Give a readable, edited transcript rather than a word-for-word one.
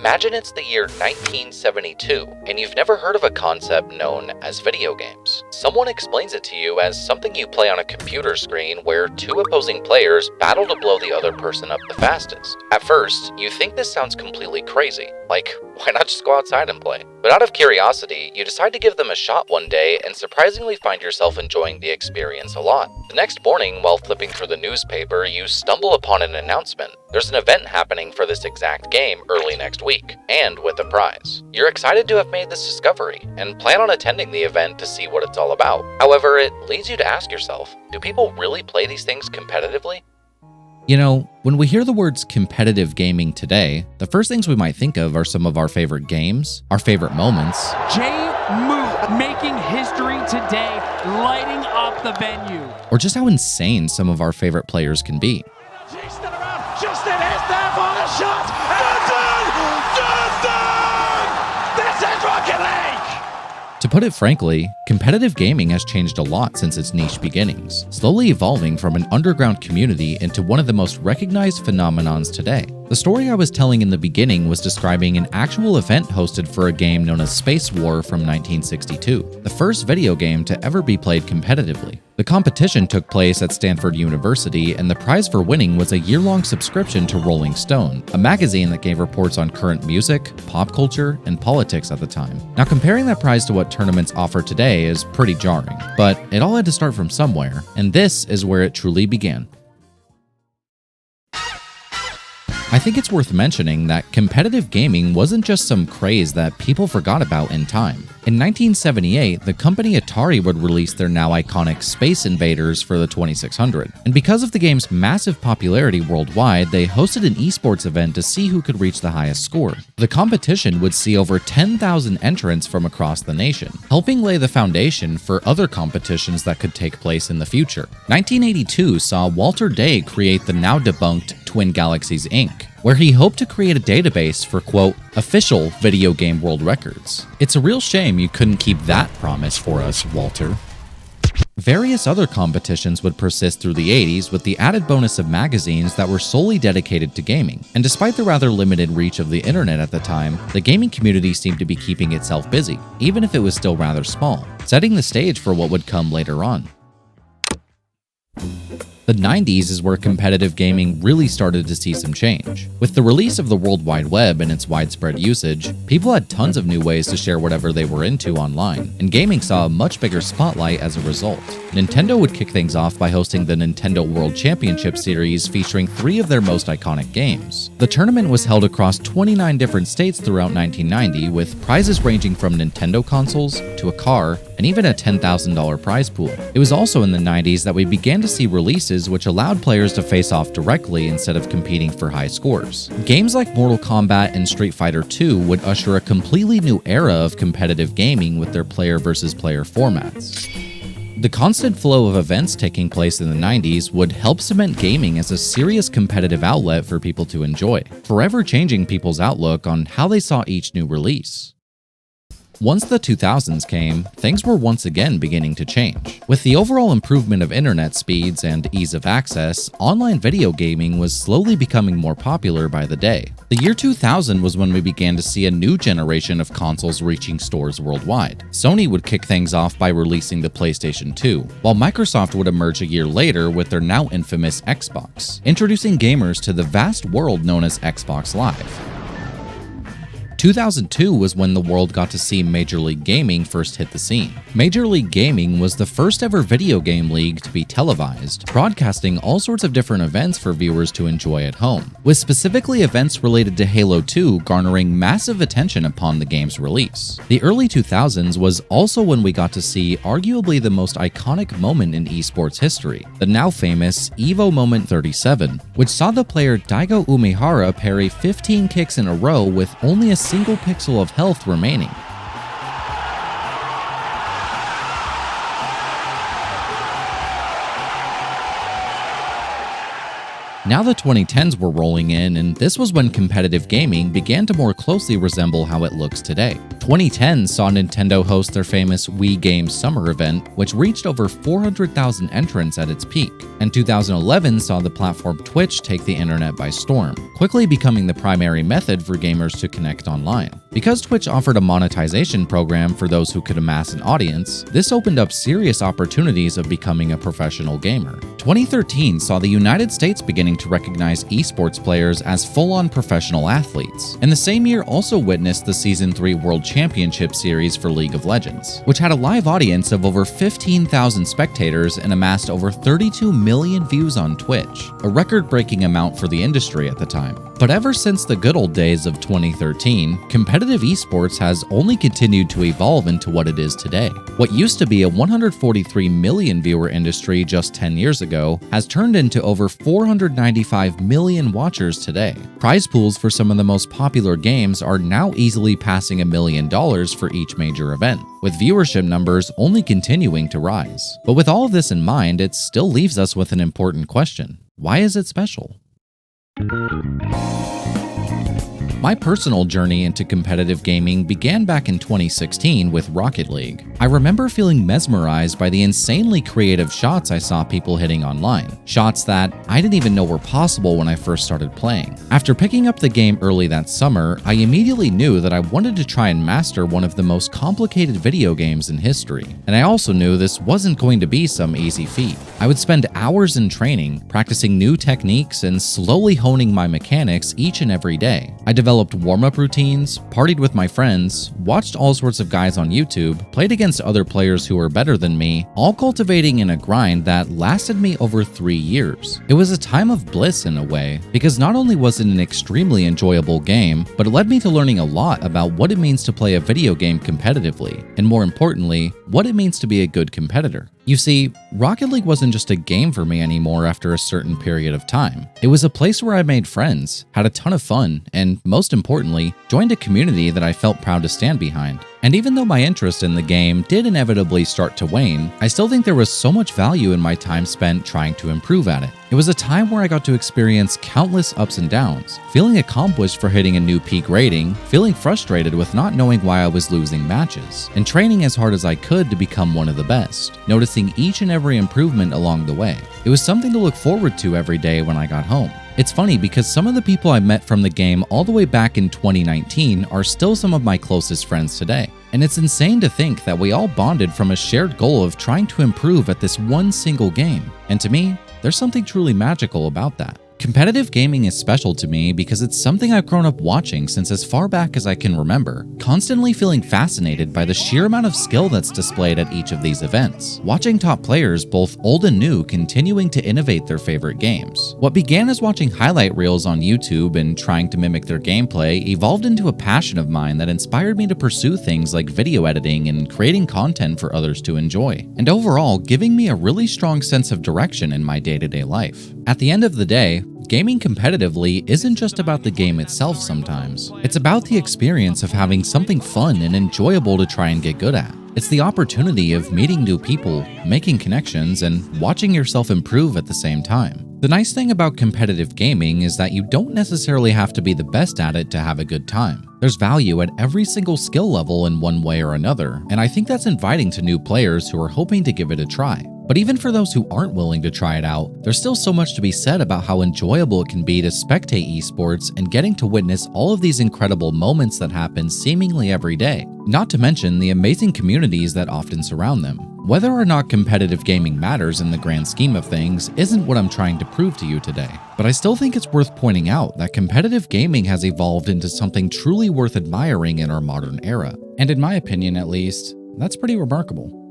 Imagine it's the year 1972, and you've never heard of a concept known as video games. Someone explains it to you as something you play on a computer screen where two opposing players battle to blow the other person up the fastest. At first, you think this sounds completely crazy. Like, why not just go outside and play? But out of curiosity, you decide to give them a shot one day and surprisingly find yourself enjoying the experience a lot. The next morning, while flipping through the newspaper, you stumble upon an announcement. There's an event happening for this exact game early next week, and with a prize. You're excited to have made this discovery, and plan on attending the event to see what it's all about. However, it leads you to ask yourself, do people really play these things competitively? You know, when we hear the words competitive gaming today, the first things we might think of are some of our favorite games, our favorite moments. Jay Moot making history today, lighting up the venue. Or just how insane some of our favorite players can be. He's still around. Justin is there for the shot. Justin! This is Rocket League! To put it frankly, competitive gaming has changed a lot since its niche beginnings, slowly evolving from an underground community into one of the most recognized phenomenons today. The story I was telling in the beginning was describing an actual event hosted for a game known as Space War from 1962, the first video game to ever be played competitively. The competition took place at Stanford University, and the prize for winning was a year-long subscription to Rolling Stone, a magazine that gave reports on current music, pop culture, and politics at the time. Now, comparing that prize to what tournaments offer today is pretty jarring, but it all had to start from somewhere, and this is where it truly began. I think it's worth mentioning that competitive gaming wasn't just some craze that people forgot about in time. In 1978, the company Atari would release their now iconic Space Invaders for the 2600, and because of the game's massive popularity worldwide, they hosted an eSports event to see who could reach the highest score. The competition would see over 10,000 entrants from across the nation, helping lay the foundation for other competitions that could take place in the future. 1982 saw Walter Day create the now debunked Twin Galaxies Inc., where he hoped to create a database for, quote, official video game world records. It's a real shame you couldn't keep that promise for us, Walter. Various other competitions would persist through the 80s with the added bonus of magazines that were solely dedicated to gaming. And despite the rather limited reach of the internet at the time, the gaming community seemed to be keeping itself busy, even if it was still rather small, setting the stage for what would come later on. The 90s is where competitive gaming really started to see some change. With the release of the World Wide Web and its widespread usage, people had tons of new ways to share whatever they were into online, and gaming saw a much bigger spotlight as a result. Nintendo would kick things off by hosting the Nintendo World Championship Series featuring 3 of their most iconic games. The tournament was held across 29 different states throughout 1990, with prizes ranging from Nintendo consoles to a car, and even a $10,000 prize pool. It was also in the 90s that we began to see releases which allowed players to face off directly instead of competing for high scores. Games like Mortal Kombat and Street Fighter II would usher a completely new era of competitive gaming with their player versus player formats. The constant flow of events taking place in the 90s would help cement gaming as a serious competitive outlet for people to enjoy, forever changing people's outlook on how they saw each new release. Once the 2000s came, things were once again beginning to change. With the overall improvement of internet speeds and ease of access, online video gaming was slowly becoming more popular by the day. The year 2000 was when we began to see a new generation of consoles reaching stores worldwide. Sony would kick things off by releasing the PlayStation 2, while Microsoft would emerge a year later with their now infamous Xbox, introducing gamers to the vast world known as Xbox Live. 2002 was when the world got to see Major League Gaming first hit the scene. Major League Gaming was the first ever video game league to be televised, broadcasting all sorts of different events for viewers to enjoy at home, with specifically events related to Halo 2 garnering massive attention upon the game's release. The early 2000s was also when we got to see arguably the most iconic moment in esports history, the now famous EVO Moment 37, which saw the player Daigo Umehara parry 15 kicks in a row with only a single pixel of health remaining. Now the 2010s were rolling in, and this was when competitive gaming began to more closely resemble how it looks today. 2010 saw Nintendo host their famous Wii Games Summer event, which reached over 400,000 entrants at its peak, and 2011 saw the platform Twitch take the internet by storm, quickly becoming the primary method for gamers to connect online. Because Twitch offered a monetization program for those who could amass an audience, this opened up serious opportunities of becoming a professional gamer. 2013 saw the United States beginning to recognize eSports players as full-on professional athletes, and the same year also witnessed the Season 3 World Championship Series for League of Legends, which had a live audience of over 15,000 spectators and amassed over 32 million views on Twitch, a record-breaking amount for the industry at the time. But ever since the good old days of 2013, competitive esports has only continued to evolve into what it is today. What used to be a 143 million viewer industry just 10 years ago has turned into over 495 million watchers today. Prize pools for some of the most popular games are now easily passing $1 million for each major event, with viewership numbers only continuing to rise. But with all of this in mind, it still leaves us with an important question. Why is it special? My personal journey into competitive gaming began back in 2016 with Rocket League. I remember feeling mesmerized by the insanely creative shots I saw people hitting online, shots that I didn't even know were possible when I first started playing. After picking up the game early that summer, I immediately knew that I wanted to try and master one of the most complicated video games in history, and I also knew this wasn't going to be some easy feat. I would spend hours in training, practicing new techniques, and slowly honing my mechanics each and every day. I developed warm-up routines, partied with my friends, watched all sorts of guys on YouTube, played against other players who were better than me, all cultivating in a grind that lasted me over 3 years. It was a time of bliss in a way, because not only was it an extremely enjoyable game, but it led me to learning a lot about what it means to play a video game competitively, and more importantly, what it means to be a good competitor. You see, Rocket League wasn't just a game for me anymore after a certain period of time. It was a place where I made friends, had a ton of fun, and most importantly, joined a community that I felt proud to stand behind. And even though my interest in the game did inevitably start to wane, I still think there was so much value in my time spent trying to improve at it. It was a time where I got to experience countless ups and downs, feeling accomplished for hitting a new peak rating, feeling frustrated with not knowing why I was losing matches, and training as hard as I could to become one of the best, noticing each and every improvement along the way. It was something to look forward to every day when I got home. It's funny because some of the people I met from the game all the way back in 2019 are still some of my closest friends today. And it's insane to think that we all bonded from a shared goal of trying to improve at this one single game. And to me, there's something truly magical about that. Competitive gaming is special to me because it's something I've grown up watching since as far back as I can remember, constantly feeling fascinated by the sheer amount of skill that's displayed at each of these events, watching top players, both old and new, continuing to innovate their favorite games. What began as watching highlight reels on YouTube and trying to mimic their gameplay evolved into a passion of mine that inspired me to pursue things like video editing and creating content for others to enjoy, and overall giving me a really strong sense of direction in my day-to-day life. At the end of the day, gaming competitively isn't just about the game itself sometimes. It's about the experience of having something fun and enjoyable to try and get good at. It's the opportunity of meeting new people, making connections, and watching yourself improve at the same time. The nice thing about competitive gaming is that you don't necessarily have to be the best at it to have a good time. There's value at every single skill level in one way or another, and I think that's inviting to new players who are hoping to give it a try. But even for those who aren't willing to try it out, there's still so much to be said about how enjoyable it can be to spectate esports and getting to witness all of these incredible moments that happen seemingly every day, not to mention the amazing communities that often surround them. Whether or not competitive gaming matters in the grand scheme of things isn't what I'm trying to prove to you today, but I still think it's worth pointing out that competitive gaming has evolved into something truly worth admiring in our modern era. And in my opinion at least, that's pretty remarkable.